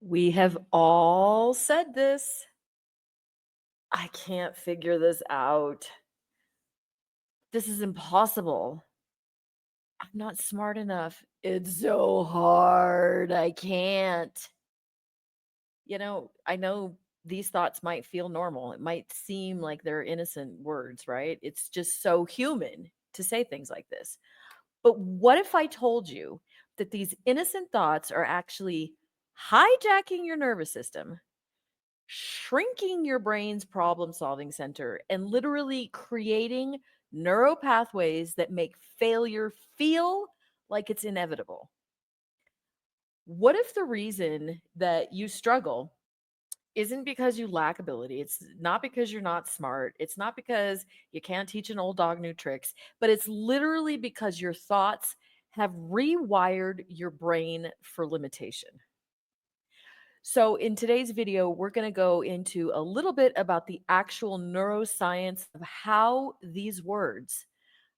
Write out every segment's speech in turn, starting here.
We have all said this. I can't figure this out. This is impossible. I'm not smart enough. It's so hard. I can't. I know these thoughts might feel normal. It might seem like they're innocent words, right? It's just so human to say things like this. But what if I told you that these innocent thoughts are actually hijacking your nervous system, shrinking your brain's problem solving center, and literally creating neural pathways that make failure feel like it's inevitable? What if the reason that you struggle isn't because you lack ability? It's not because you're not smart. It's not because you can't teach an old dog new tricks, but it's literally because your thoughts have rewired your brain for limitation. So, in today's video, we're going to go into a little bit about the actual neuroscience of how these words,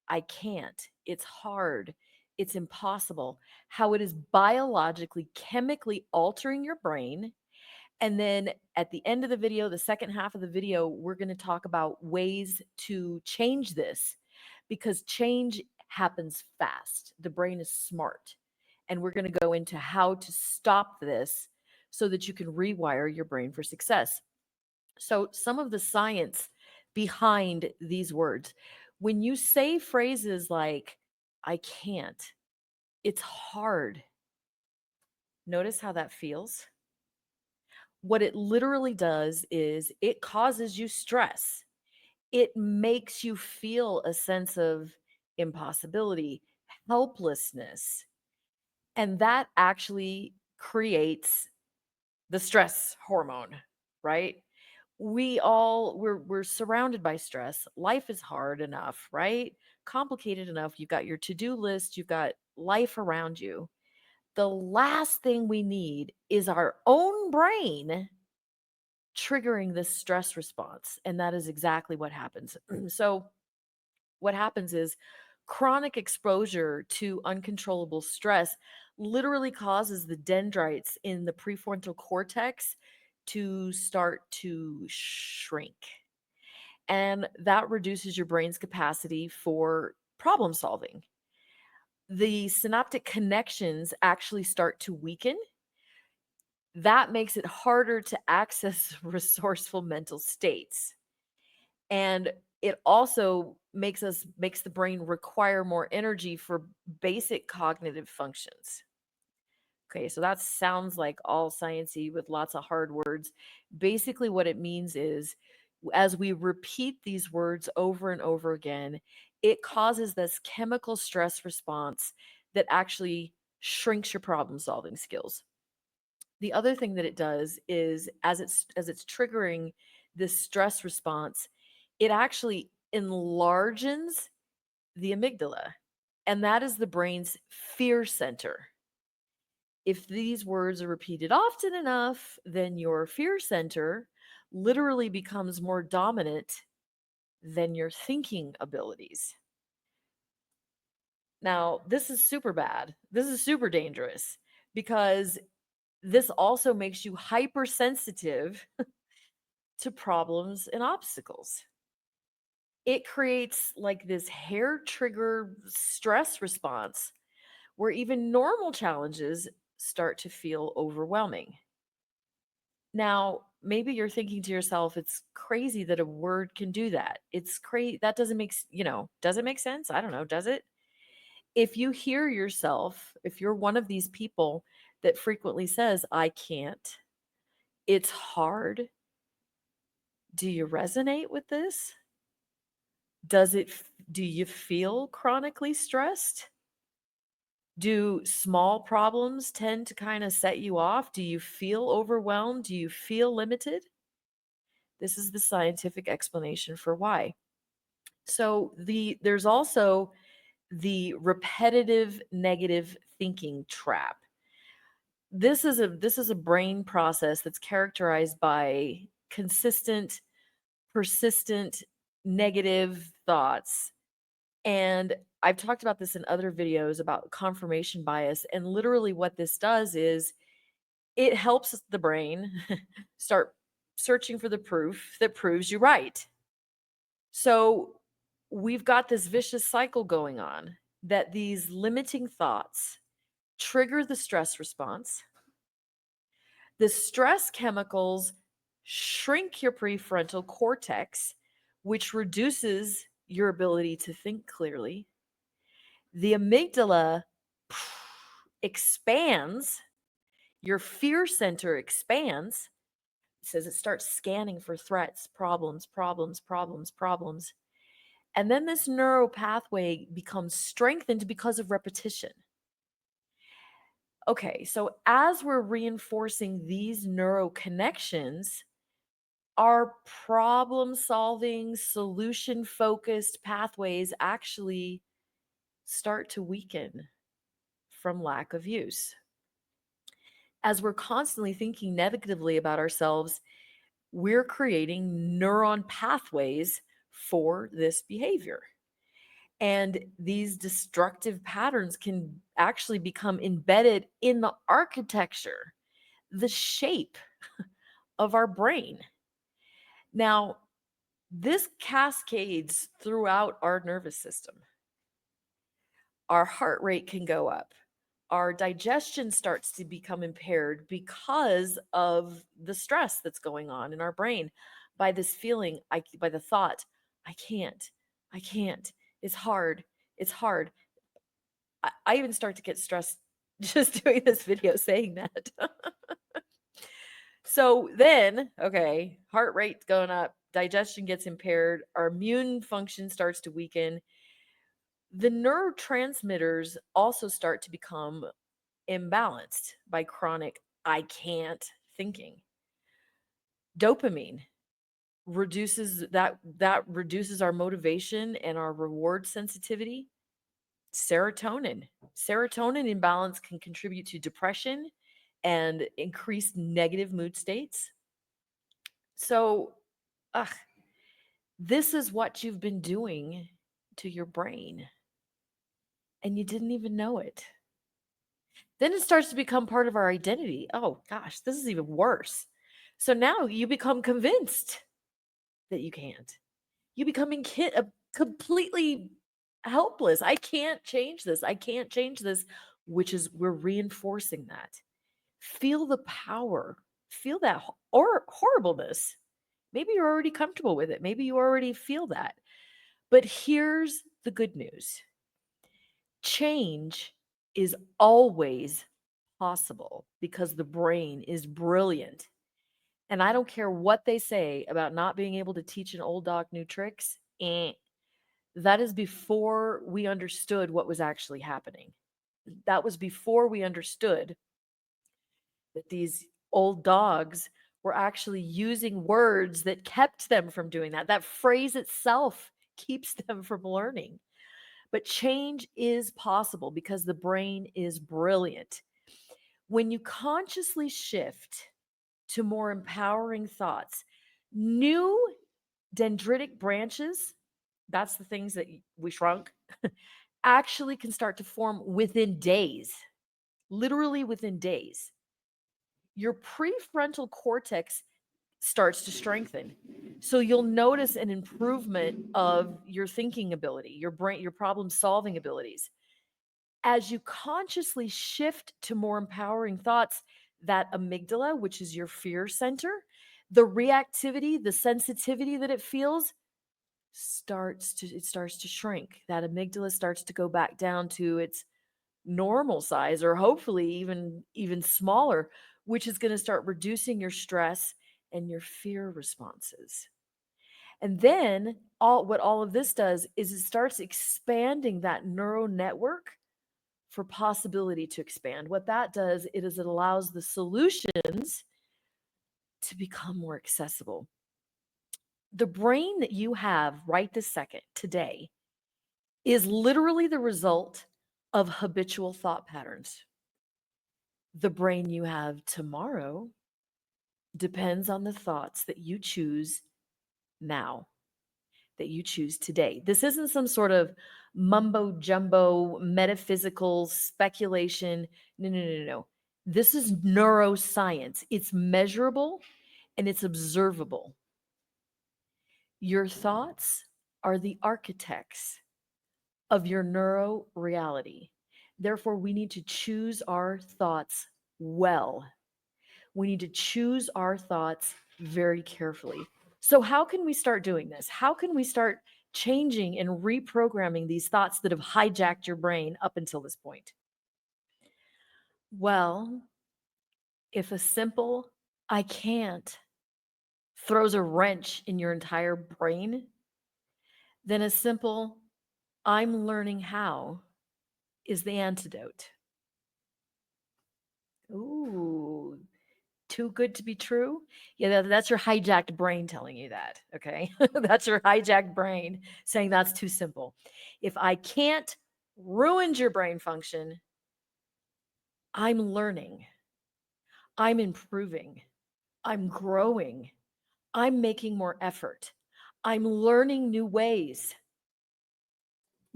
I can't, it's hard, it's impossible, how it is biologically, chemically altering your brain. And then at the end of the video, the second half of the video, we're going to talk about ways to change this because change happens fast. The brain is smart. And we're going to go into how to stop this so that you can rewire your brain for success. So, some of the science behind these words, when you say phrases like, I can't, it's hard. Notice how that feels. What it literally does is it causes you stress. It makes you feel a sense of impossibility, helplessness, and that actually creates the stress hormone, right? We're surrounded by stress. Life is hard enough, right? Complicated enough. You've got your to-do list, you've got life around you. The last thing we need is our own brain triggering this stress response. And that is exactly what happens. So, what happens is chronic exposure to uncontrollable stress literally causes the dendrites in the prefrontal cortex to start to shrink. And that reduces your brain's capacity for problem solving. The synaptic connections actually start to weaken. That makes it harder to access resourceful mental states. And it also makes the brain require more energy for basic cognitive functions. Okay, so that sounds like all sciencey with lots of hard words. Basically, what it means is as we repeat these words over and over again, it causes this chemical stress response that actually shrinks your problem solving skills. The other thing that it does is as it's triggering this stress response, it actually enlarges the amygdala, and that is the brain's fear center. If these words are repeated often enough, then your fear center literally becomes more dominant than your thinking abilities. Now, this is super bad. This is super dangerous because this also makes you hypersensitive to problems and obstacles. It creates like this hair trigger stress response where even normal challenges start to feel overwhelming. Now, maybe you're thinking to yourself, it's crazy that a word can do that. It's crazy. That doesn't does it make sense? I don't know. Does it? If you hear yourself, if you're one of these people that frequently says, I can't, it's hard. Do you resonate with this? Do you feel chronically stressed? Do small problems tend to kind of set you off? Do you feel overwhelmed? Do you feel limited? This is the scientific explanation for why. So there's also the repetitive negative thinking trap. This is a brain process that's characterized by consistent, persistent negative thoughts. And I've talked about this in other videos about confirmation bias. And literally, what this does is It helps the brain start searching for the proof that proves you right. So we've got this vicious cycle going on that these limiting thoughts trigger the stress response. The stress chemicals shrink your prefrontal cortex, which reduces your ability to think clearly. The amygdala expands, your fear center expands. It says it starts scanning for threats, problems, problems, problems, problems. And then this neural pathway becomes strengthened because of repetition. Okay, so as we're reinforcing these neural connections, our problem solving, solution focused pathways actually start to weaken from lack of use. As we're constantly thinking negatively about ourselves, we're creating neuron pathways for this behavior. And these destructive patterns can actually become embedded in the architecture, the shape of our brain. Now, this cascades throughout our nervous system. Our heart rate can go up. Our digestion starts to become impaired because of the stress that's going on in our brain by this feeling, by the thought, I can't, I can't, it's hard, it's hard. I even start to get stressed just doing this video saying that. So then, okay, heart rate's going up, digestion gets impaired, our immune function starts to weaken. The neurotransmitters also start to become imbalanced by chronic I can't thinking. Dopamine reduces our motivation and our reward sensitivity. Serotonin imbalance can contribute to depression and increased negative mood states. So, ugh, this is what you've been doing to your brain, and you didn't even know it. Then it starts to become part of our identity. Oh gosh, this is even worse. So now you become convinced that you can't. You become completely helpless. I can't change this. I can't change this, which is we're reinforcing that. Feel the power. Feel that or horribleness. Maybe you're already comfortable with it. Maybe you already feel that. But here's the good news. Change is always possible because the brain is brilliant. And I don't care what they say about not being able to teach an old dog new tricks. That is before we understood what was actually happening. That was before we understood that these old dogs were actually using words that kept them from doing that. That phrase itself keeps them from learning. But change is possible because the brain is brilliant. When you consciously shift to more empowering thoughts, new dendritic branches, that's the things that we shrunk, actually can start to form within days, literally within days. Your prefrontal cortex starts to strengthen. So you'll notice an improvement of your thinking ability, your brain, your problem solving abilities. As you consciously shift to more empowering thoughts, that amygdala, which is your fear center, the reactivity, the sensitivity that it feels starts to shrink. That amygdala starts to go back down to its normal size or hopefully even smaller, which is going to start reducing your stress and your fear responses. And then all of this does is it starts expanding that neural network for possibility to expand. What that does is it allows the solutions to become more accessible. The brain that you have right this second, today, is literally the result of habitual thought patterns. The brain you have tomorrow depends on the thoughts that you choose now, that you choose today. This isn't some sort of mumbo jumbo metaphysical speculation. No, no, no, no. This is neuroscience. It's measurable and it's observable. Your thoughts are the architects of your neuro reality. Therefore, we need to choose our thoughts well. We need to choose our thoughts very carefully. So, how can we start doing this? How can we start changing and reprogramming these thoughts that have hijacked your brain up until this point? Well, if a simple I can't throws a wrench in your entire brain, then a simple I'm learning how is the antidote. Ooh, too good to be true? Yeah, that's your hijacked brain telling you that, okay? That's your hijacked brain saying that's too simple. If I can't ruin your brain function, I'm learning, I'm improving, I'm growing, I'm making more effort, I'm learning new ways.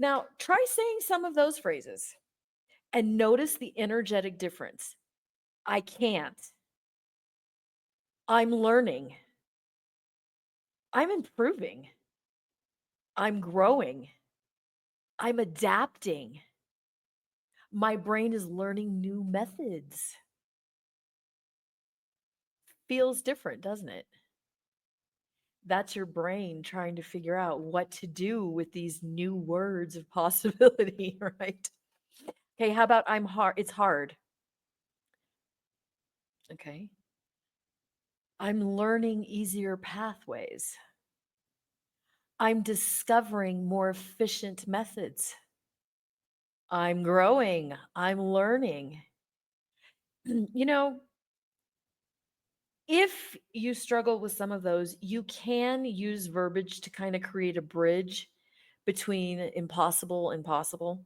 Now, try saying some of those phrases and notice the energetic difference. I can't. I'm learning. I'm improving. I'm growing. I'm adapting. My brain is learning new methods. Feels different, doesn't it? That's your brain trying to figure out what to do with these new words of possibility, right? Okay, how about I'm hard? It's hard. Okay. I'm learning easier pathways. I'm discovering more efficient methods. I'm growing. I'm learning. You know, if you struggle with some of those, you can use verbiage to kind of create a bridge between impossible and possible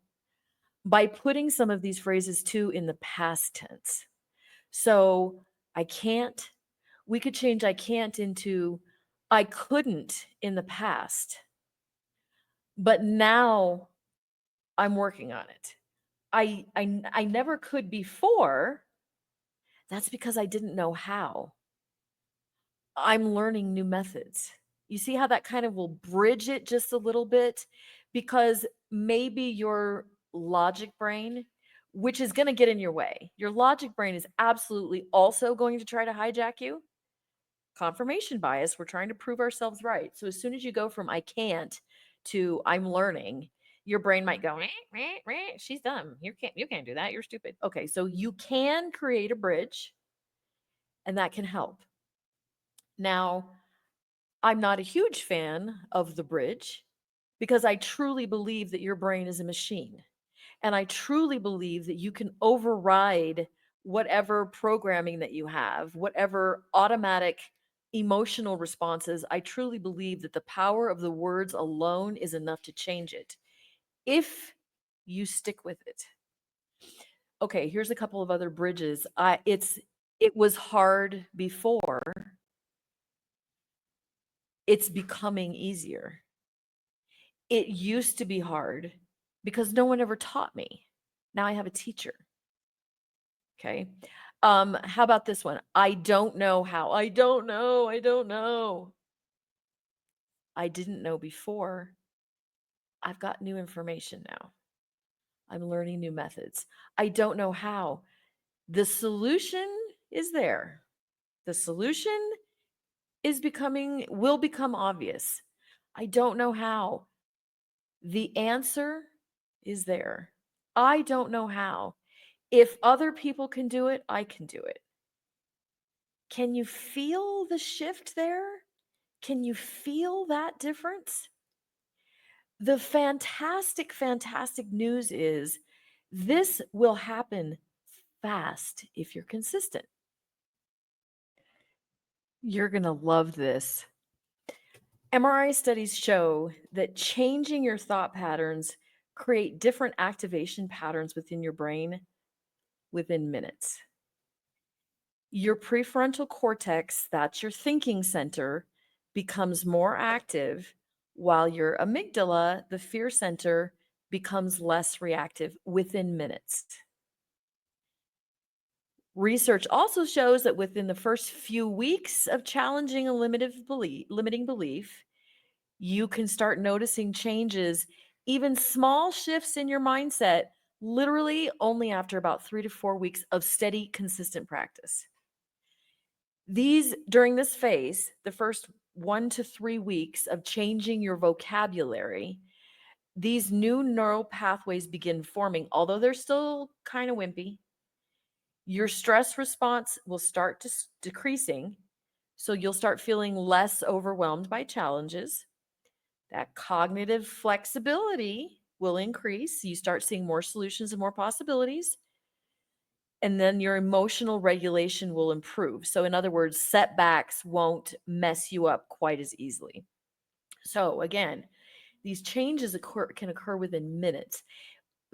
by putting some of these phrases too in the past tense. So, I can't, we could change I can't into I couldn't in the past, but now I'm working on it. I never could before. That's because I didn't know how. I'm learning new methods. You see how that kind of will bridge it just a little bit? Because maybe your logic brain, which is going to get in your way, your logic brain is absolutely also going to try to hijack you. Confirmation bias, we're trying to prove ourselves right. So as soon as you go from I can't to I'm learning, your brain might go, she's dumb. You can't do that. You're stupid. Okay, so you can create a bridge and that can help. Now, I'm not a huge fan of the bridge because I truly believe that your brain is a machine. And I truly believe that you can override whatever programming that you have, whatever automatic emotional responses. I truly believe that the power of the words alone is enough to change it if you stick with it. Okay, here's a couple of other bridges. It was hard before. It's becoming easier. It used to be hard because no one ever taught me. Now I have a teacher. Okay. How about this one? I don't know how. I don't know. I don't know. I didn't know before. I've got new information now. I'm learning new methods. I don't know how. The solution is there. The solution will become obvious. I don't know how. The answer is there. I don't know how. If other people can do it, I can do it. Can you feel the shift there? Can you feel that difference? The fantastic, fantastic news is this will happen fast if you're consistent. You're going to love this. MRI studies show that changing your thought patterns create different activation patterns within your brain within minutes. Your prefrontal cortex, that's your thinking center, becomes more active while your amygdala, the fear center, becomes less reactive within minutes. Research also shows that within the first few weeks of challenging a limiting belief, you can start noticing changes, even small shifts in your mindset, literally only after about 3 to 4 weeks of steady, consistent practice. During this phase, the first 1 to 3 weeks of changing your vocabulary, these new neural pathways begin forming, although they're still kind of wimpy. Your stress response will start decreasing. So you'll start feeling less overwhelmed by challenges. That cognitive flexibility will increase. You start seeing more solutions and more possibilities. And then your emotional regulation will improve. So, in other words, setbacks won't mess you up quite as easily. So, again, these changes can occur within minutes.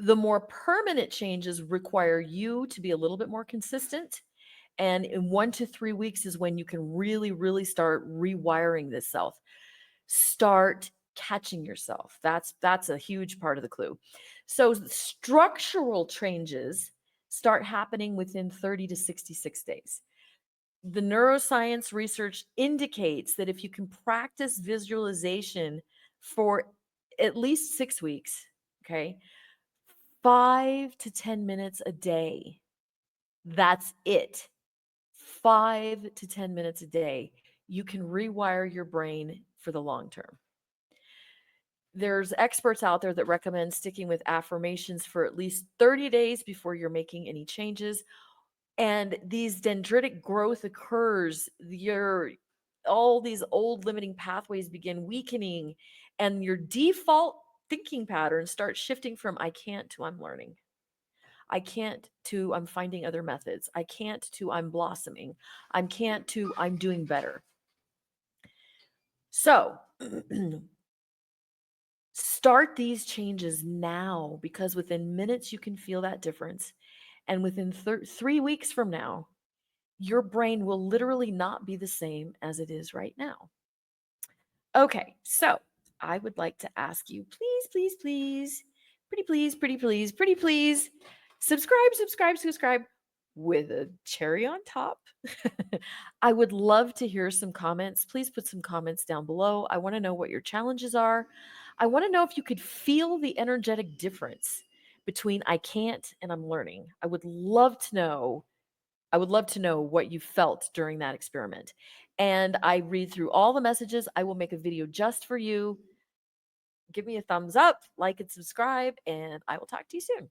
The more permanent changes require you to be a little bit more consistent. And in 1 to 3 weeks is when you can really, really start rewiring this self. Start catching yourself. That's a huge part of the clue. So structural changes start happening within 30 to 66 days. The neuroscience research indicates that if you can practice visualization for at least 6 weeks, okay, 5 to 10 minutes a day, that's it. 5 to 10 minutes a day, you can rewire your brain for the long term. There's experts out there that recommend sticking with affirmations for at least 30 days before you're making any changes. And these dendritic growth occurs, all these old limiting pathways begin weakening, and your default thinking patterns start shifting from I can't to I'm learning. I can't to I'm finding other methods. I can't to I'm blossoming. I can't to I'm doing better. So start these changes now, because within minutes you can feel that difference. And within 3 weeks from now, your brain will literally not be the same as it is right now. Okay, so I would like to ask you, please, please, please, pretty please, pretty please, pretty please, subscribe with a cherry on top. I would love to hear some comments. Please put some comments down below. I want to know what your challenges are. I want to know if you could feel the energetic difference between I can't and I'm learning. I would love to know. I would love to know what you felt during that experiment. And I read through all the messages. I will make a video just for you. Give me a thumbs up, like and subscribe, and I will talk to you soon.